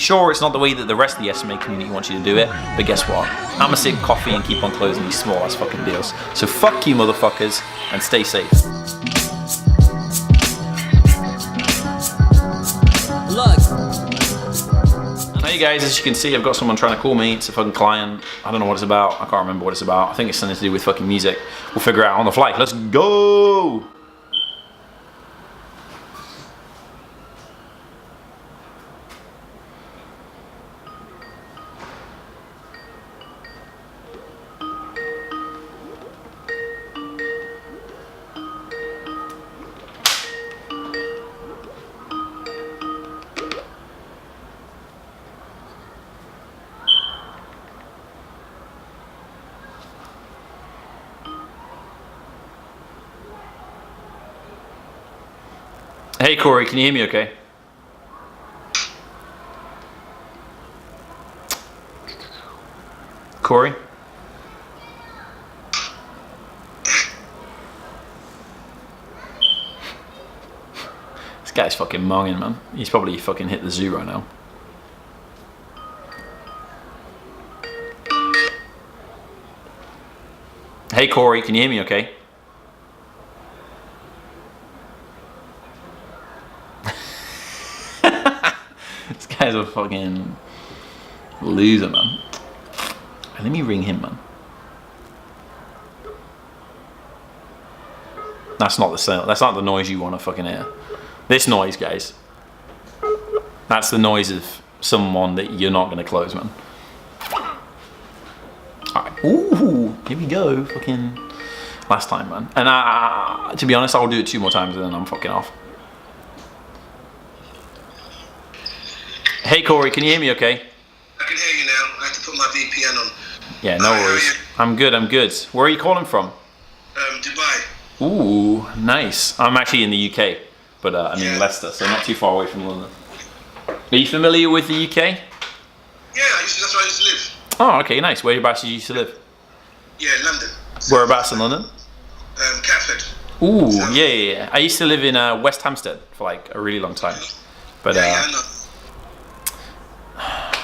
Sure, it's not the way that the rest of the SMA community wants you to do it, but guess what? I'm gonna sip coffee and keep on closing these small ass fucking deals. So fuck you motherfuckers, and stay safe. Look. Hey guys, as you can see, I've got someone trying to call me. It's a fucking client. I don't know what it's about. I can't remember what it's about. I think it's something to do with fucking music. We'll figure it out on the fly. Let's go! Hey Corey, can you hear me okay? Corey? This guy's fucking monging, man. He's probably fucking hit the zoo right now. Hey Corey, can you hear me okay? This guy's a fucking loser, man. Let me ring him, man. That's not the sound. That's not the noise you want to fucking hear. This noise, guys. That's the noise of someone that you're not gonna close, man. Alright. Ooh, here we go. Fucking last time, man. And to be honest, I'll do it 2 more times and then I'm fucking off. Hey Corey, can you hear me okay? I can hear you now. I have to put my VPN on. Yeah, no worries. I'm good, I'm good. Where are you calling from? Dubai. Ooh, nice. I'm actually in the UK, but I'm in Leicester, so not too far away from London. Are you familiar with the UK? Yeah, that's where I used to live. Oh, okay, nice. Whereabouts did you used to live? Yeah, London. Whereabouts in London? Catford. Ooh, yeah. I used to live in West Hampstead for like a really long time. But I know.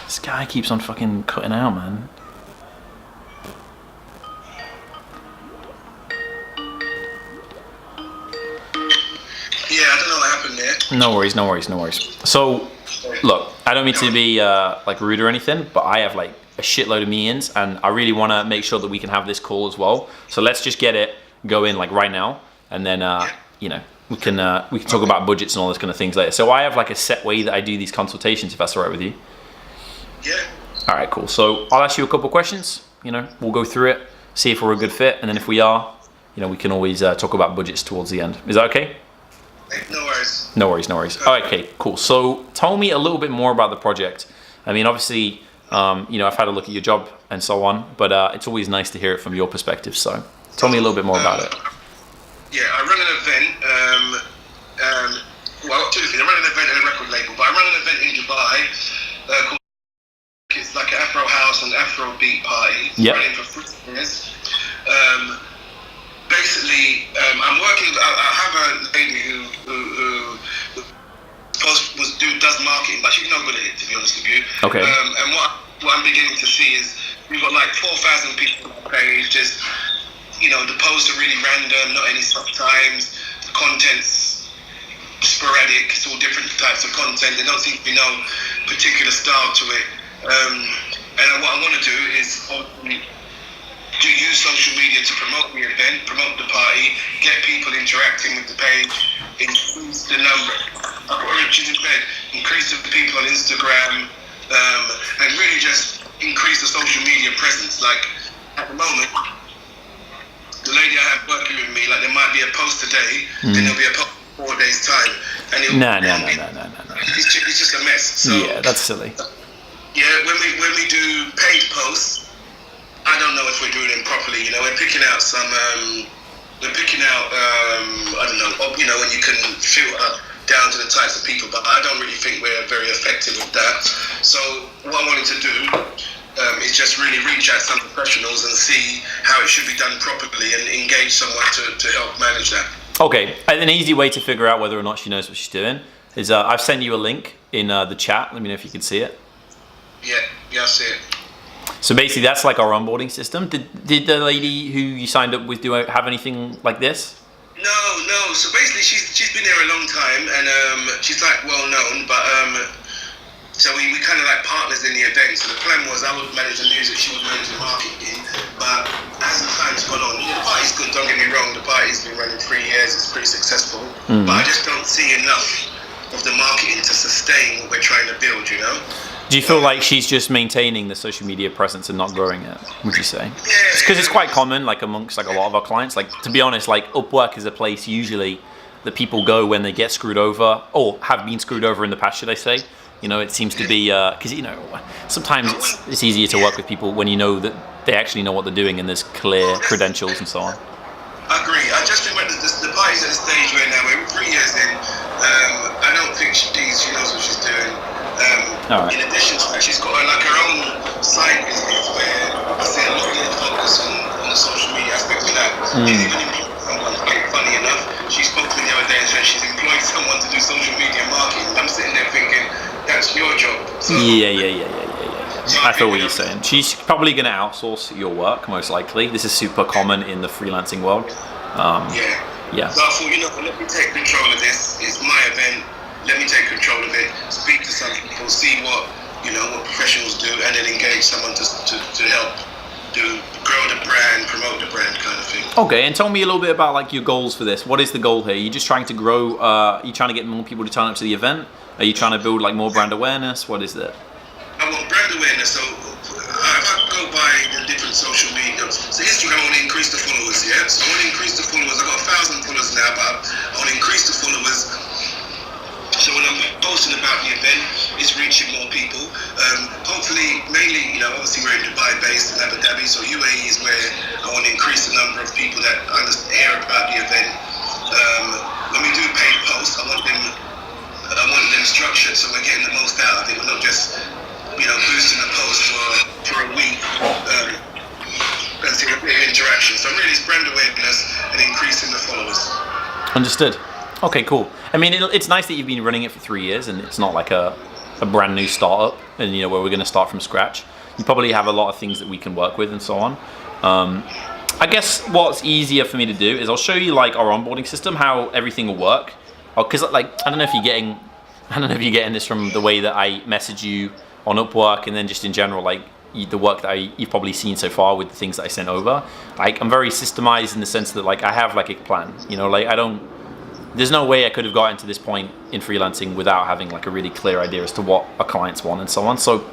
This guy keeps on fucking cutting out, man. Yeah, I don't know what happened there. No worries, no worries, no worries. So, look, I don't mean to be like rude or anything, but I have like a shitload of meetings, and I really want to make sure that we can have this call as well. So let's just get it going like right now, and then you know, we can talk about budgets and all those kind of things later. So I have like a set way that I do these consultations, if that's all right with you. Yeah. All right, cool. So I'll ask you a couple questions. You know, we'll go through it, see if we're a good fit, and then if we are, you know, we can always talk about budgets towards the end. Is that okay? No worries. No worries, no worries. Okay, cool. So tell me a little bit more about the project. I mean, obviously, you know, I've had a look at your job and so on, but it's always nice to hear it from your perspective. So tell me a little bit more about it. Yeah, I run an event. Well, two things. I run an event and a record label, but I run an event in Dubai called, it's like an Afro house and Afro beat party. Yeah. Running for 3 years. Basically, I'm working. I have a lady who does marketing, but she's not good at it, to be honest with you. Okay. And what I'm beginning to see is we've got like 4,000 people on the page. Just, you know, the posts are really random, not any stop times. The content's sporadic. It's all different types of content. There don't seem to be no particular style to it. And what I want to do is to use social media to promote the event, promote the party, get people interacting with the page, increase the number. I put Richard in bed, increase the people on Instagram, and really just increase the social media presence. Like at the moment, the lady I have working with me, like there might be a post today, then there'll be a post in 4 days time, and No. It's just a mess. So, Yeah, that's silly. Yeah, when we do paid posts, I don't know if we're doing them properly. You know, we're picking out some. I don't know. You know, when you can filter down to the types of people, but I don't really think we're very effective with that. So what I wanted to do is just really reach out to some professionals and see how it should be done properly and engage someone to help manage that. Okay, an easy way to figure out whether or not she knows what she's doing is I've sent you a link in the chat. Let me know if you can see it. Yeah, I see it. So basically, that's like our onboarding system. Did the lady who you signed up with have anything like this? No. So basically, she's been there a long time, and she's like well known, but so we kind of like partners in the event. So the plan was I would manage the music, she would manage the marketing. But as the time's gone on, the party's good. Don't get me wrong, the party's been running 3 years. It's pretty successful, but I just don't see enough of the marketing to sustain what we're trying to build. You know. Do you feel like she's just maintaining the social media presence and not growing it, would you say? Yeah. Because it's quite common, like amongst like a lot of our clients. Like, to be honest, like Upwork is a place usually that people go when they get screwed over, or have been screwed over in the past, should I say. You know, it seems to be, because, you know, sometimes it's easier to work with people when you know that they actually know what they're doing and there's clear credentials and so on. I agree. I just think the party's at a stage where now we're 3 years in. I don't think she knows what she's doing. Right. In addition to that, she's got like her own side business where I see a lot more focus on the social media aspect of that. She's even employed someone, funny enough. She spoke to me the other day and said she's employed someone to do social media marketing. I'm sitting there thinking, that's your job. So, Yeah. I feel what you're saying. She's probably going to outsource your work, most likely. This is super common in the freelancing world. Yeah. So I thought, let me take control of this. It's my event. Let me take control of it. Speak to some people, see what professionals do, and then engage someone to help grow the brand, promote the brand, kind of thing. Okay, and tell me a little bit about like your goals for this. What is the goal here? Are you just trying to grow? Are you trying to get more people to turn up to the event? Are you trying to build like more brand awareness? What is it? I want brand awareness. So if I go by the different social media, so Instagram, I want to increase the followers. Yeah, so I want to increase the followers. I've got 1,000 followers now, but I want to increase the followers. So when I'm posting about the event, it's reaching more people. Hopefully, mainly, obviously we're in Dubai based in Abu Dhabi, so UAE is where I want to increase the number of people that hear about the event. When we do paid posts, I want them structured so we're getting the most out of it. We're not just, boosting the post for a week and seeing a bit of interaction. So really, it's brand awareness and increasing the followers. Understood. Okay, cool. I mean, it's nice that you've been running it for 3 years and it's not like a brand new startup and, where we're going to start from scratch. You probably have a lot of things that we can work with and so on. I guess what's easier for me to do is I'll show you like our onboarding system, how everything will work. Because like, I don't know if you're getting this from the way that I message you on Upwork and then just in general, like the work that you've probably seen so far with the things that I sent over. Like, I'm very systemized in the sense that like I have like a plan, there's no way I could have gotten to this point in freelancing without having like a really clear idea as to what our clients want and so on. So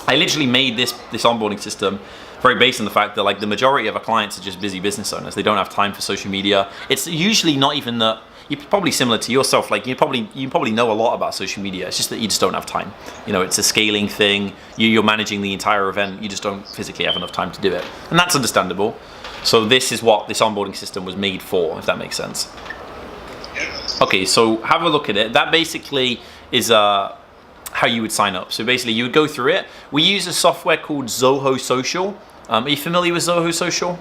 I literally made this onboarding system very based on the fact that like the majority of our clients are just busy business owners. They don't have time for social media. It's usually not even that. You're probably similar to yourself. Like you probably know a lot about social media. It's just that you just don't have time. It's a scaling thing. You're managing the entire event. You just don't physically have enough time to do it, and that's understandable. So this is what this onboarding system was made for, if that makes sense. Okay, so have a look at it. That basically is how you would sign up. So basically you would go through it. We use a software called Zoho Social. Are you familiar with Zoho Social?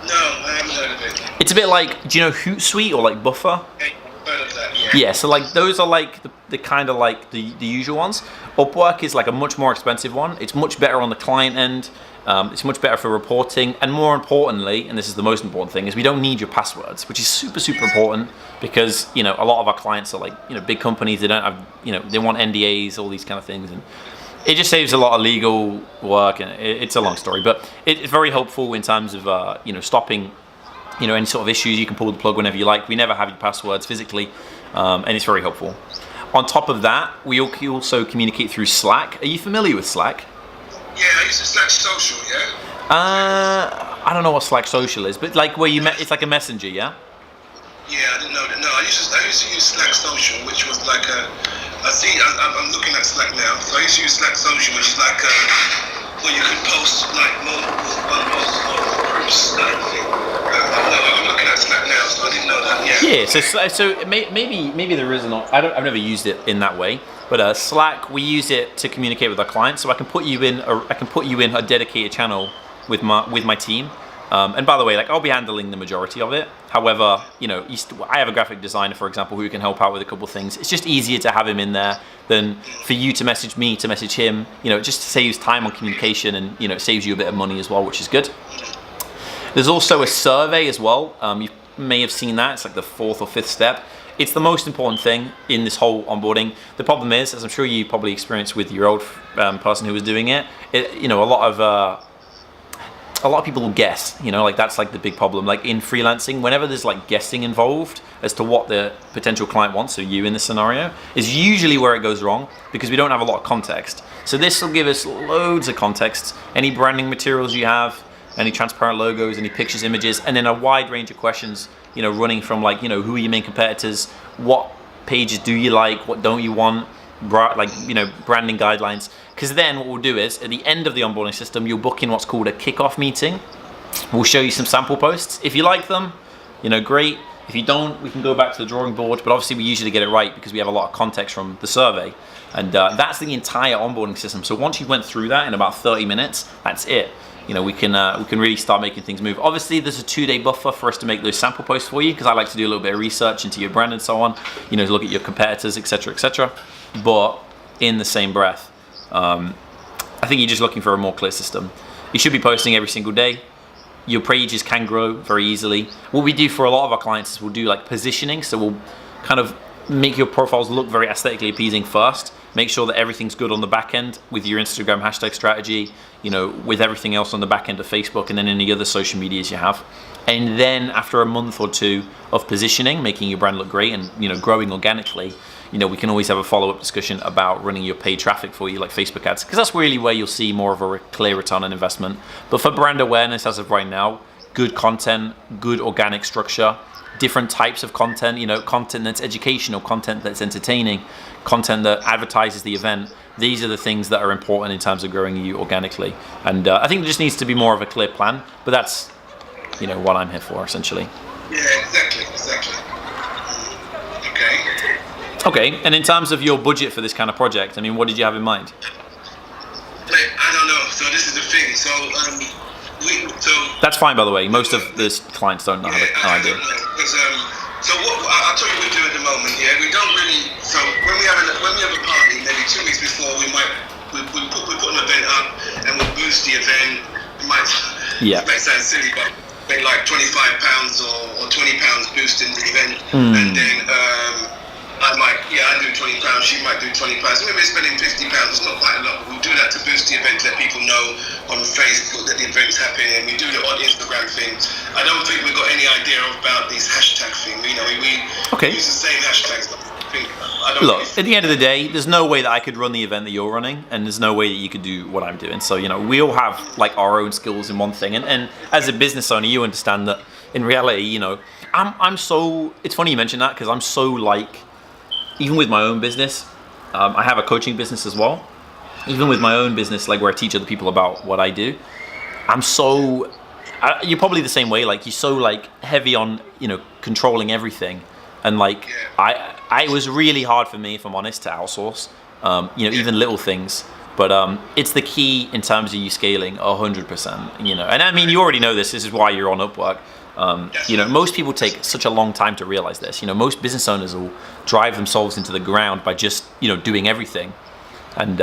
No, I haven't heard of it. It's a bit like, do you know Hootsuite or like Buffer? Hey, I've heard of that, yeah. Yeah, so like those are like the kind of like the usual ones. Upwork is like a much more expensive one. It's much better on the client end. It's much better for reporting, and more importantly, and this is the most important thing, is we don't need your passwords, which is super, super important because, a lot of our clients are like, big companies, they don't have, they want NDAs, all these kind of things, and it just saves a lot of legal work, and it's a long story, but it's very helpful in terms of, stopping, any sort of issues. You can pull the plug whenever you like. We never have your passwords physically, and it's very helpful. On top of that, we also communicate through Slack. Are you familiar with Slack? Yeah, I use Slack Social, yeah? I don't know what Slack Social is, but like where it's like a messenger, yeah? Yeah, I didn't know that. No, I used to use Slack Social, which was like I'm looking at Slack now. So I used to use Slack Social, which is like where you could post like multiple groups kind of thing. No, I'm looking at Slack now, so I didn't know that. Yeah. So maybe there is not. I've never used it in that way. But Slack, we use it to communicate with our clients. So I can put you in a dedicated channel with my team, And by the way, like I'll be handling the majority of it. However, you know, I have a graphic designer, for example, who can help out with a couple of things. It's just easier to have him in there than for you to message me, to message him. You know, it just saves time on communication, and you know, it saves you a bit of money as well, which is good. There's also a survey as well. You may have seen that. It's like the 4th or 5th step. It's the most important thing in this whole onboarding. The problem is, as I'm sure you probably experienced with your old person who was doing it, you know, a lot of people will guess, you know, like that's like the big problem. Like in freelancing, whenever there's like guessing involved as to what the potential client wants, so you in this scenario, is usually where it goes wrong, because we don't have a lot of context. So this will give us loads of context, any branding materials you have, any transparent logos, any pictures, images, and then a wide range of questions, you know, running from like, you know, who are your main competitors, what pages do you like, what don't you want, like, you know, branding guidelines. Because then what we'll do is, at the end of the onboarding system, you'll book in what's called a kickoff meeting. We'll show you some sample posts. If you like them, you know, great. If you don't, we can go back to the drawing board, but obviously we usually get it right because we have a lot of context from the survey. And that's the entire onboarding system. So once you went through that in about 30 minutes, that's it. You know, we can really start making things move. Obviously, there's a 2-day buffer for us to make those sample posts for you, because I like to do a little bit of research into your brand and so on. You know, to look at your competitors, etc., etc. But in the same breath, I think you're just looking for a more clear system. You should be posting every single day. Your pages can grow very easily. What we do for a lot of our clients is we'll do like positioning. So we'll kind of make your profiles look very aesthetically appeasing first. Make sure that everything's good on the back end with your Instagram hashtag strategy, you know, with everything else on the back end of Facebook, and then any other social medias you have. And then after a month or two of positioning, making your brand look great and, you know, growing organically, you know, we can always have a follow-up discussion about running your paid traffic for you, like Facebook ads, because that's really where you'll see more of a clear return on investment. But for brand awareness, as of right now, good content, good organic structure, different types of content, you know, content that's educational, content that's entertaining, content that advertises the event. These are the things that are important in terms of growing you organically. And I think there just needs to be more of a clear plan, but that's, you know, what I'm here for, essentially. Yeah, exactly. Okay, and in terms of your budget for this kind of project, I mean, what did you have in mind? I don't know. So this is the thing. So that's fine, by the way. Most of this clients don't know, have an idea. So what I'll tell you what we do at the moment. Yeah, we don't really. So when we have a party, maybe 2 weeks before, we put an event up and we'll boost the event. It might sound silly, but maybe like £25 or £20 boosting the event, and then I do £20, she might do £20. So maybe we're spending £50, it's not quite a lot, but we'll do that to boost the event, let people know on Facebook that the event's happening, and we do the odd Instagram thing. I don't think we've got any idea about these hashtag thing. You know, we use the same hashtags, but look, at the end of the day, there's no way that I could run the event that you're running, and there's no way that you could do what I'm doing. So, you know, we all have like our own skills in one thing, and as a business owner, you understand that in reality, you know, I'm so, it's funny you mention that, because I'm so like, even with my own business, I have a coaching business as well. Even with my own business, like where I teach other people about what I do, I'm so, you're probably the same way. Like you're so like heavy on, you know, controlling everything. And like, it was really hard for me, if I'm honest, to outsource, you know, even little things. But it's the key in terms of you scaling 100%, you know. And I mean, you already know this is why you're on Upwork. You know, most people take such a long time to realize this. You know, most business owners will drive themselves into the ground by just, you know, doing everything. And,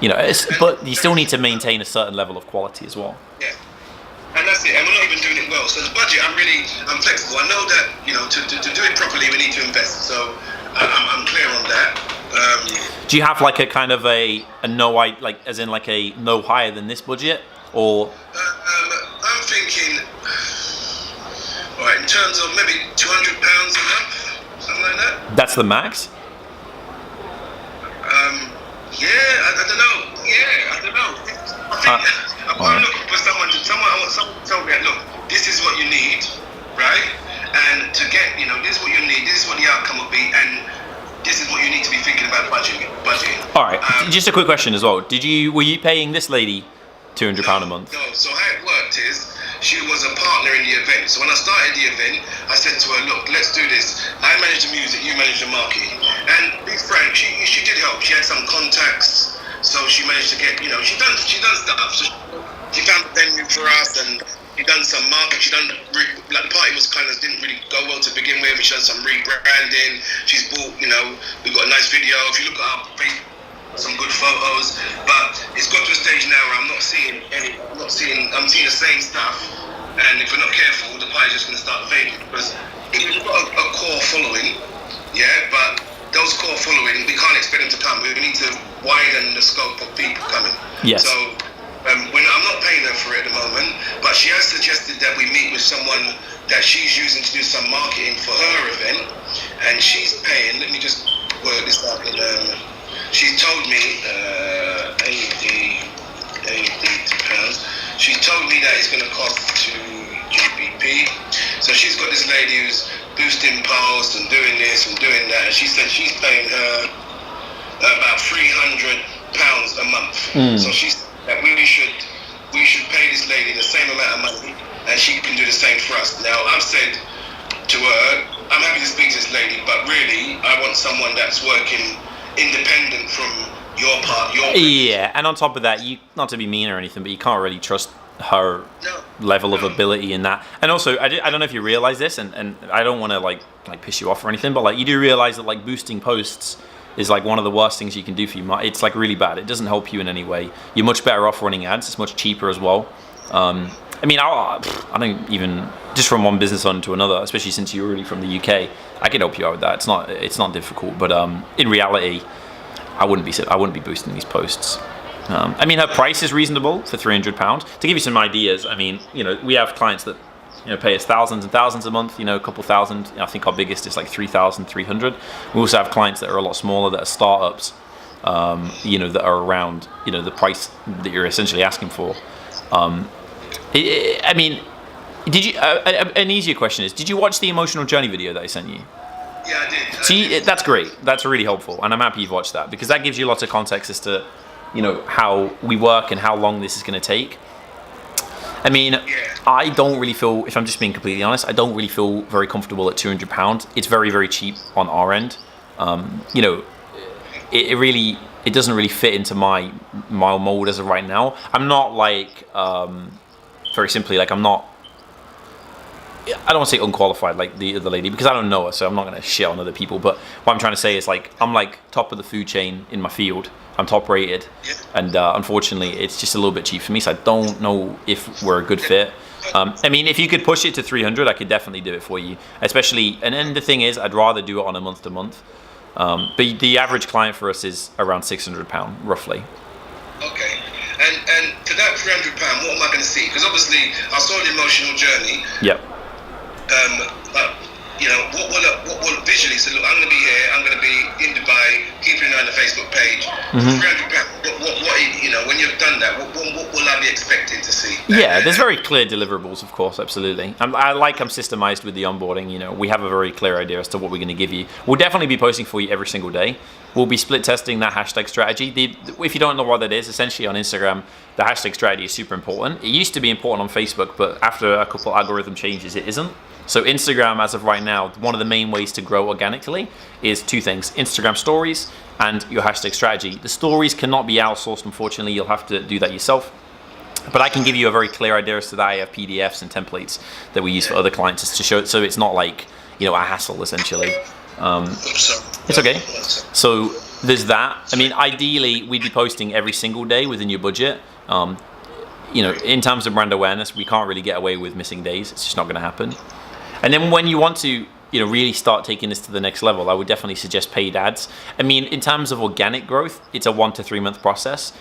you know, but you still need to maintain a certain level of quality as well. Yeah. And that's it. And we're not even doing it well. So the budget, I'm flexible. I know that, you know, to do it properly, we need to invest. So I'm clear on that. Do you have like a kind of a no, like as in like a no higher than this budget, or? I'm thinking, all right, in terms of maybe £200 a month, something like that. That's the max? Yeah, I don't know. I think I'm looking for someone to tell me, look, this is what you need, right? And to get, you know, this is what you need, this is what the outcome will be, and this is what you need to be thinking about budgeting. All right, just a quick question as well. Were you paying this lady £200 a month? No, so how it worked is, she was a partner in the event. So when I started the event, I said to her, look, let's do this. I manage the music, you manage the marketing. And be frank, she did help. She had some contacts, so she managed to get, you know, she done stuff. So she found a venue for us, and She done some marketing. She done like the party was kind of didn't really go well to begin with. She done some rebranding. She's bought, we got a nice video. If you look at our Facebook, some good photos, but it's got to a stage now where I'm seeing the same stuff, and if we're not careful, the party's just going to start fading, because we've got a core following, but those core following, we can't expect them to come. We need to widen the scope of people coming. Yes. So I'm not paying her for it at the moment, but she has suggested that we meet with someone that she's using to do some marketing for her event, and she's paying, let me just work this out in she told me £80. She told me that it's going to cost to GBP. So she's got this lady who's boosting posts and doing this and doing that. And she said she's paying her about £300 a month. So she said that we should pay this lady the same amount of money, and she can do the same for us. Now I've said to her, I'm happy to speak to this lady, but really I want someone that's working independent from your part, yeah, and on top of that, you, not to be mean or anything, but you can't really trust her level of ability in that. And also, I don't know if you realize this, and I don't want to like piss you off or anything, but like you do realize that like boosting posts is like one of the worst things you can do for you. It's like really bad. It doesn't help you in any way. You're much better off running ads. It's much cheaper as well. I mean, I don't even, just from one business owner to another, especially since you're really from the UK, I can help you out with that. It's not difficult, but in reality, I wouldn't be boosting these posts. I mean, her price is reasonable for £300. To give you some ideas, I mean, we have clients that pay us thousands and thousands a month. A couple thousand. I think our biggest is like 3,300. We also have clients that are a lot smaller, that are startups. That are around the price that you're essentially asking for. I mean, did you? An easier question is: did you watch the emotional journey video that I sent you? Yeah, I did. See, that's great. That's really helpful, and I'm happy you've watched that, because that gives you lots of context as to, how we work and how long this is going to take. I mean, I don't really feel, if I'm just being completely honest, I don't really feel very comfortable at £200. It's very, very cheap on our end. It doesn't really fit into my mold as of right now. I'm not like, very simply, like I don't want to say unqualified like the other lady, because I don't know her, so I'm not going to shit on other people. But what I'm trying to say is, like, I'm like top of the food chain in my field. I'm top rated, and unfortunately, it's just a little bit cheap for me. So I don't know if we're a good fit. I mean, if you could push it to 300, I could definitely do it for you. Especially, and then the thing is, I'd rather do it on a month to month. But the average client for us is around £600 roughly. Okay. And to that £300, what am I going to see? Because obviously, I saw the emotional journey. Yep. But what will visually? So look, I'm going to be here. I'm going to be in Dubai. Keeping an eye on the Facebook page. £300. What when you've done that, what will I be expecting to see? Yeah, there's very clear deliverables, of course, absolutely. I'm systemized with the onboarding. We have a very clear idea as to what we're going to give you. We'll definitely be posting for you every single day. We'll be split testing that hashtag strategy. If you don't know what that is, essentially on Instagram, the hashtag strategy is super important. It used to be important on Facebook, but after a couple algorithm changes, it isn't. So Instagram, as of right now, one of the main ways to grow organically is two things: Instagram stories and your hashtag strategy. The stories cannot be outsourced, unfortunately. You'll have to do that yourself. But I can give you a very clear idea as to that. I have PDFs and templates that we use for other clients to show it, so it's not like, a hassle, essentially. It's okay. So there's that. I mean, ideally, we'd be posting every single day within your budget. In terms of brand awareness, we can't really get away with missing days. It's just not going to happen. And then when you want to, really start taking this to the next level, I would definitely suggest paid ads. I mean, in terms of organic growth, it's a 1 to 3 month process.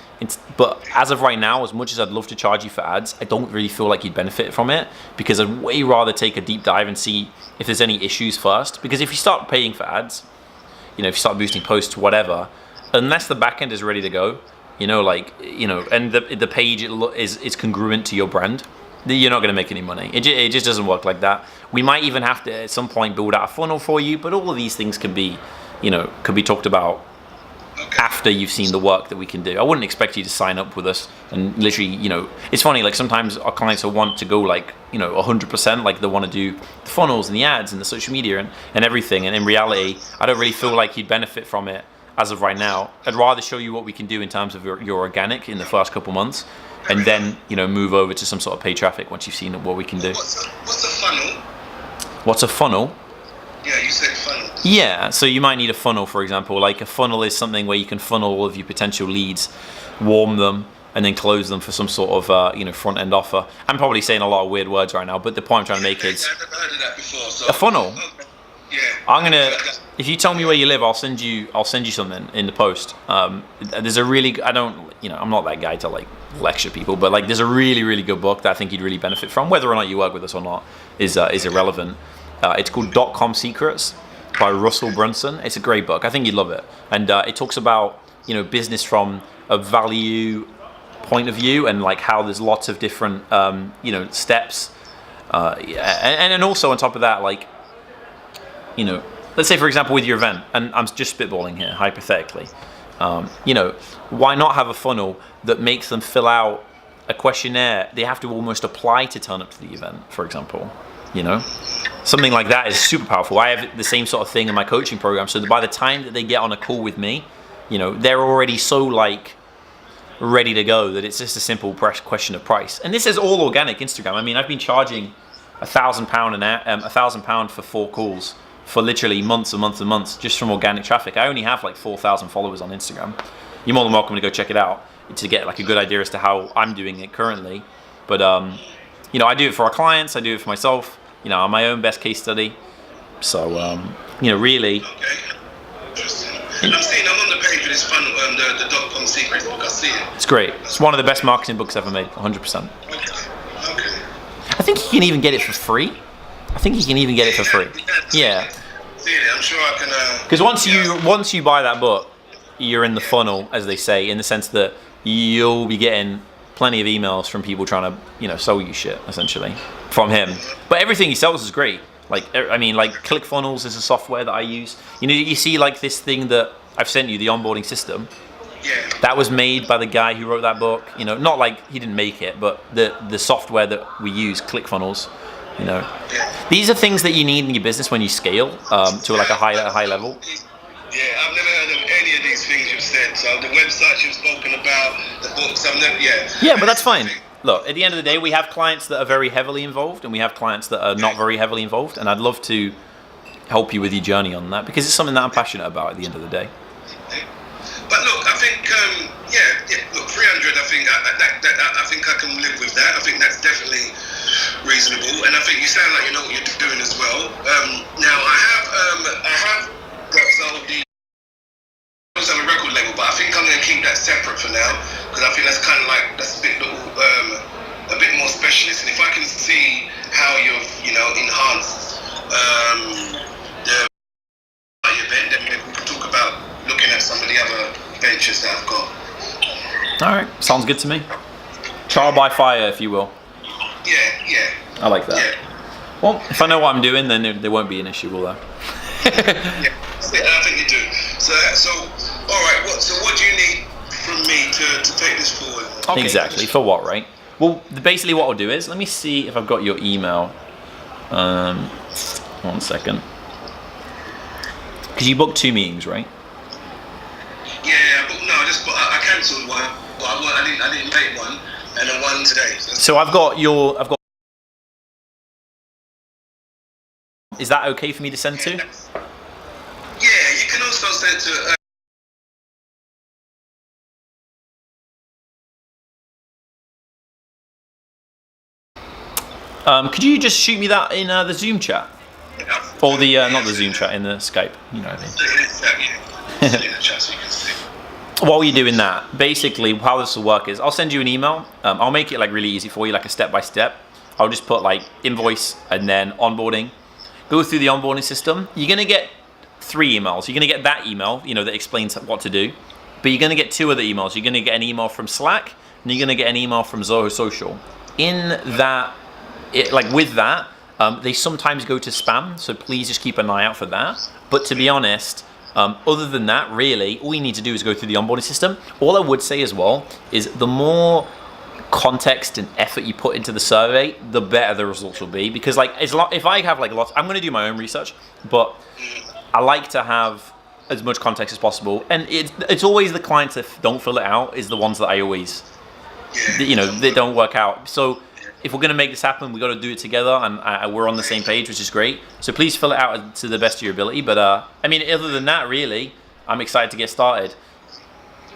But as of right now, as much as I'd love to charge you for ads, I don't really feel like you'd benefit from it, because I'd way rather take a deep dive and see if there's any issues first. Because if you start paying for ads, if you start boosting posts, whatever, unless the back end is ready to go, and the page is congruent to your brand, you're not going to make any money. It just doesn't work like that. We might even have to at some point build out a funnel for you, but all of these things can be talked about after you've seen the work that we can do. I wouldn't expect you to sign up with us and literally, it's funny, like sometimes our clients will want to go like, 100%, like they want to do the funnels and the ads and the social media and everything. And in reality, I don't really feel like you'd benefit from it as of right now. I'd rather show you what we can do in terms of your organic in the first couple months, and then, you know, move over to some sort of paid traffic once you've seen what we can do. What's a funnel? What's a funnel? Yeah, you said funnel. Yeah, so you might need a funnel, for example. Like a funnel is something where you can funnel all of your potential leads, warm them, and then close them for some sort of, you know, front end offer. I'm probably saying a lot of weird words right now, but the point I'm trying to make is I've never heard of that before. So, a funnel. Okay. Yeah. I'm gonna. If you tell me where you live, I'll send you something in the post. There's a really, I don't, you know, I'm not that guy to like lecture people, but like there's a really, really good book that I think you'd really benefit from. Whether or not you work with us or not is irrelevant. It's called .com Secrets by Russell Brunson. It's a great book. I think you'd love it, and it talks about, you know, business from a value point of view, and like how there's lots of different, you know, steps, and also on top of that, like, you know, let's say for example with your event, and I'm just spitballing here hypothetically, you know, why not have a funnel that makes them fill out a questionnaire they have to almost apply to turn up to the event, for example, you know? Something like that is super powerful. I have the same sort of thing in my coaching program, so that by the time that they get on a call with me, you know, they're already so like ready to go that it's just a simple question of price. And this is all organic Instagram. I mean, I've been charging £1,000 £1,000 for 4 calls for literally months and months and months just from organic traffic. I only have like 4,000 followers on Instagram. You're more than welcome to go check it out to get like a good idea as to how I'm doing it currently. But you know, I do it for our clients, I do it for myself, you know, I'm my own best case study. So you know, really. Okay. Interesting. I'm on the page of this funnel, the .com Secrets book. I see it. It's great. It's one of the best marketing books ever made, 100%. Okay. I think you can even get it for free. Yeah. I'm sure I can. Because once you buy that book, you're in the funnel, as they say, in the sense that you'll be getting plenty of emails from people trying to, you know, sell you shit essentially from him. But everything he sells is great. Like, I mean, like ClickFunnels is a software that I use. You know, you see like this thing that I've sent you, the onboarding system. Yeah. That was made by the guy who wrote that book. You know, not like he didn't make it, but the software that we use, ClickFunnels. You know, these are things that you need in your business when you scale to like a high level. Yeah, I've never heard of any of these things you've said. So the websites you've spoken about, the books, I've never. Yeah, but that's fine. Look, at the end of the day, we have clients that are very heavily involved, and we have clients that are not very heavily involved. And I'd love to help you with your journey on that because it's something that I'm passionate about at the end of the day. But look, I think, look, 300. I think I can live with that. I think that's definitely reasonable, and I think you sound like you know what you're doing as well. Now I have got some of the. I have a record label, but I think I'm going to keep that separate for now because I think that's kind of like that's a bit more specialist. And if I can see how you've enhanced the event, then maybe we can talk about looking at some of the other ventures that I've got. All right, sounds good to me. Trial by fire, if you will. Yeah. I like that. Yeah. Well, if I know what I'm doing, then there won't be an issue, will there? Yeah, I think you do. So, all right. So, what do you need from me to take this forward? Okay. Exactly. For what, right? Well, basically, what I'll do is let me see if I've got your email. 1 second. Because you booked 2 meetings, right? Yeah. But no, I cancelled one. But I didn't make one, and then one today. So I've got. Is that okay for me to send to? Yeah, you can also send to. Could you just shoot me that in the Zoom chat? Or the, not the Zoom chat, in the Skype, you know what I mean? While you're doing that, basically how this will work is I'll send you an email. I'll make it like really easy for you, like a step-by-step. I'll just put like invoice and then onboarding. Go through the onboarding system. You're gonna get 3 emails. You're gonna get that email, that explains what to do. But you're gonna get 2 other emails. You're gonna get an email from Slack, and you're gonna get an email from Zoho Social. In that, with that, they sometimes go to spam, so please just keep an eye out for that. But to be honest, other than that, really, all you need to do is go through the onboarding system. All I would say as well is the more context and effort you put into the survey, the better the results will be. Because if I have lots, I'm going to do my own research, but I like to have as much context as possible. And it's always the clients that don't fill it out is the ones that I always, you know, they don't work out. So if we're going to make this happen, we got to do it together, and we're on the same page, which is great. So please fill it out to the best of your ability. But I mean, other than that, really, I'm excited to get started.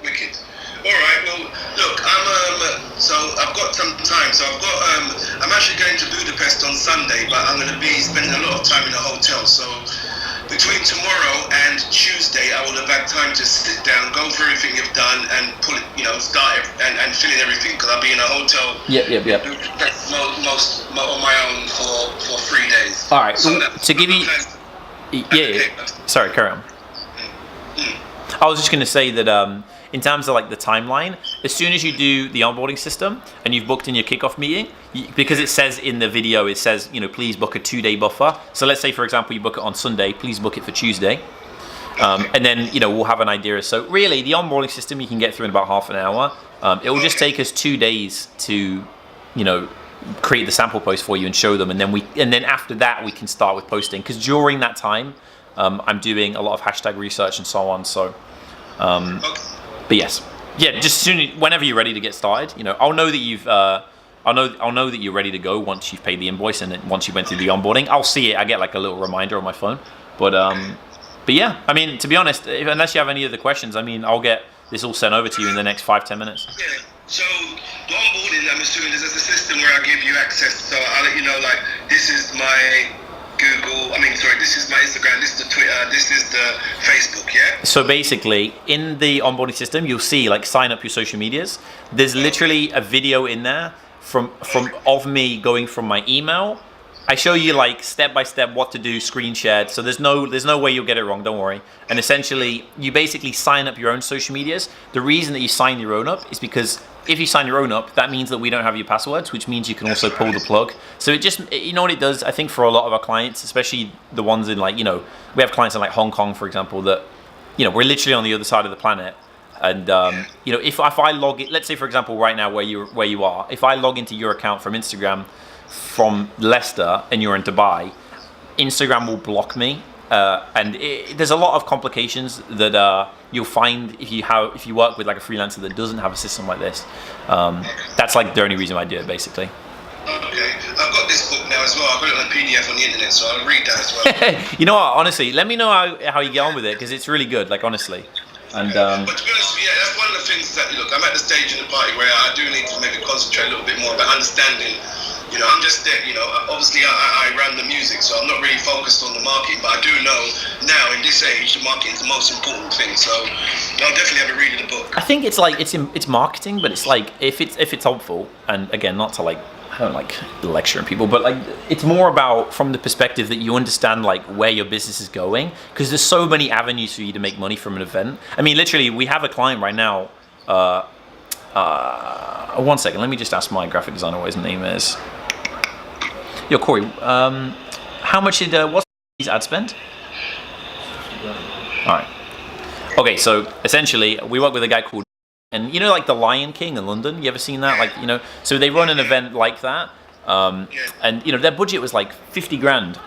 Wicked. All right. Well, look, so I've got some time. So I'm actually going to Budapest on Sunday, but I'm going to be spending a lot of time in a hotel. So between tomorrow and Tuesday, I will have had time to sit down, go through everything you've done, and pull it, you know, start and fill in everything, because I'll be in a hotel. Yep. Most on my own for 3 days. All right. So to give you, Sorry, carry on. I was just going to say that in terms of like the timeline, as soon as you do the onboarding system and you've booked in your kickoff meeting, because it says in the video, it says, you know, please book a 2-day buffer. So let's say, for example, you book it on Sunday, please book it for Tuesday. And then, you know, we'll have an idea. So really, the onboarding system you can get through in about half an hour. It will just take us 2 days to, you know, create the sample post for you and show them. And then after that, we can start with posting. Because during that time, I'm doing a lot of hashtag research and so on. So, but yes, yeah, just whenever you're ready to get started, you know, I'll know that I'll know that you're ready to go once you've paid the invoice and once you went through the onboarding. I'll see it. I get like a little reminder on my phone. But yeah, I mean, to be honest, unless you have any other questions, I mean, I'll get this all sent over to you in the next 5-10 minutes. Yeah. So the onboarding, I'm assuming there's a system where I give you access. So I'll let you know, like, this is my this is my Instagram, this is the Twitter, this is the Facebook, yeah? So basically, in the onboarding system, you'll see, like, sign up your social medias. There's literally a video in there of me going from my email. I show you, like, step by step what to do, screen shared. So there's no way you'll get it wrong, don't worry. And essentially, you basically sign up your own social medias. The reason that you sign your own up is because if you sign your own up, that means that we don't have your passwords, which means you can also pull the plug. So it just, you know what it does, I think, for a lot of our clients, especially the ones in, like, you know, we have clients in like Hong Kong, for example, that, you know, we're literally on the other side of the planet. And, you know, if I log it, let's say, for example, right now where you are, if I log into your account from Instagram from Leicester and you're in Dubai, Instagram will block me. And there's a lot of complications that you'll find if you work with like a freelancer that doesn't have a system like this. That's like the only reason I do it, basically. Okay, I've got this book now as well. I've got it on a PDF on the internet, so I'll read that as well. You know what? Honestly, let me know how you get on with it, because it's really good. Like, honestly. And but to be honest, yeah, that's one of the things that, look, I'm at the stage in the party where I do need to maybe concentrate a little bit more about understanding. You know, I'm just there, you know, obviously I run the music, so I'm not really focused on the marketing, but I do know now in this age, the marketing is the most important thing, so I'll definitely have a read of the book. I think it's like, it's marketing, but it's like, if it's helpful, and again, not to like, I don't like lecturing people, but like, it's more about from the perspective that you understand like where your business is going, because there's so many avenues for you to make money from an event. I mean, literally, we have a client right now, 1 second, let me just ask my graphic designer what his name is. Yo, Corey, how much what's his ad spend? All right. Okay, so essentially, we work with a guy called, and you know, like the Lion King in London. You ever seen that? Like, you know, so they run an event like that, and you know, their budget was like 50 grand,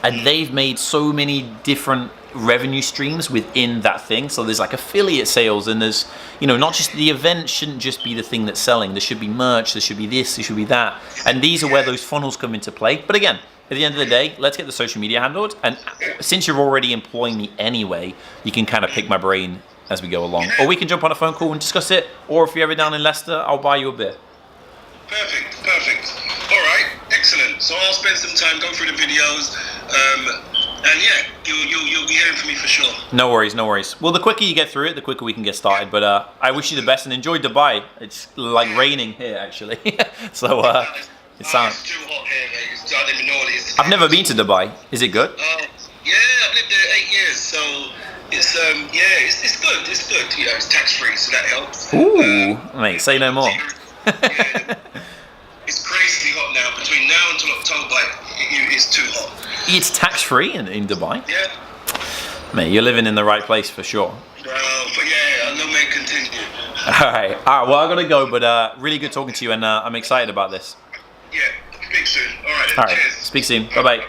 and they've made so many different revenue streams within that thing. So there's like affiliate sales, and there's, you know, not just the event shouldn't just be the thing that's selling. There should be merch, there should be this, there should be that, and these are where those funnels come into play. But again, at the end of the day, let's get the social media handled, and since you're already employing me anyway, you can kind of pick my brain as we go along, or we can jump on a phone call and discuss it, or if you're ever down in Leicester, I'll buy you a beer. Perfect. All right, excellent. So I'll spend some time, go through the videos, and yeah, you'll be hearing from me for sure. No worries. Well, the quicker you get through it, the quicker we can get started. But I wish you the best and enjoy Dubai. It's like raining here, actually. So it sounds. It's too hot here, mate. I don't even know what it is. I've never been to Dubai. Is it good? Yeah, I've lived there 8 years, so it's it's good. It's good. You know, it's tax free, so that helps. Ooh, mate, say no more. Yeah, it's crazy hot now. Between now until October, it's too hot. It's tax free in Dubai. Yeah. Mate, you're living in the right place for sure. But yeah, I know, may continue. All right. Well, I gotta go, but really good talking to you, and I'm excited about this. Yeah, speak soon. All right. All right. Cheers. Speak soon. Bye bye.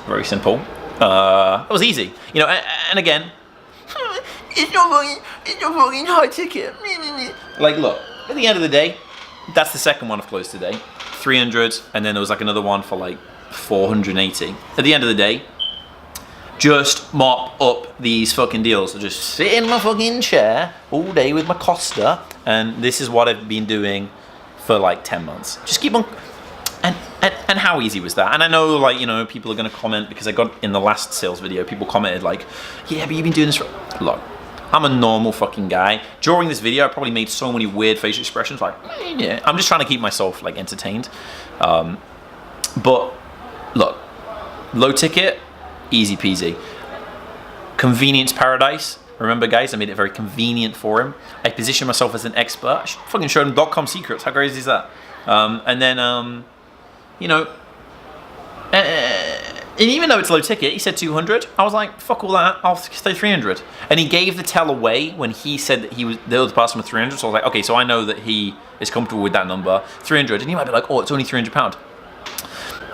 Very simple. It was easy, you know. And again, it's your fucking high ticket. Like, look, at the end of the day, that's the second one I've closed today. 300, and then there was like another one for like 480. At the end of the day, just mop up these fucking deals. I just sit in my fucking chair all day with my Costa, and this is what I've been doing for like 10 months. Just keep on. And how easy was that? And I know, like, you know, people are going to comment, because I got in the last sales video, people commented like, yeah, but you've been doing this for... Look, I'm a normal fucking guy. During this video, I probably made so many weird facial expressions, like, yeah. I'm just trying to keep myself, like, entertained. But, look, low ticket, easy peasy. Convenience paradise. Remember, guys, I made it very convenient for him. I positioned myself as an expert. I fucking showed him .com secrets. How crazy is that? And then, you know, and even though it's low ticket, he said 200. I was like, fuck all that, I'll say 300. And he gave the tell away when he said that he was the other person with 300. So I was like, okay, so I know that he is comfortable with that number, 300. And he might be like, oh, it's only £300.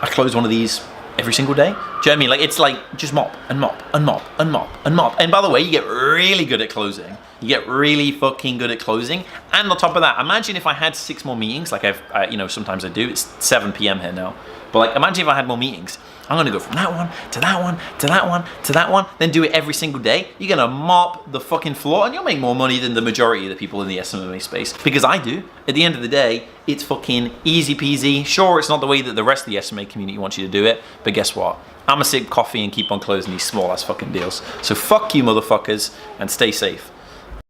I close one of these every single day. Do you know what I mean? Like, it's like just mop and mop and mop and mop and mop. And by the way, you get really good at closing. You get really fucking good at closing. And on top of that, imagine if I had 6 more meetings, like you know, sometimes I do. It's 7 p.m. here now. But like, imagine if I had more meetings. I'm gonna go from that one to that one to that one to that one, then do it every single day. You're gonna mop the fucking floor, and you'll make more money than the majority of the people in the SMMA space. Because I do. At the end of the day, it's fucking easy peasy. Sure, it's not the way that the rest of the SMA community wants you to do it, but guess what? I'm gonna sip coffee and keep on closing these small ass fucking deals. So fuck you, motherfuckers, and stay safe.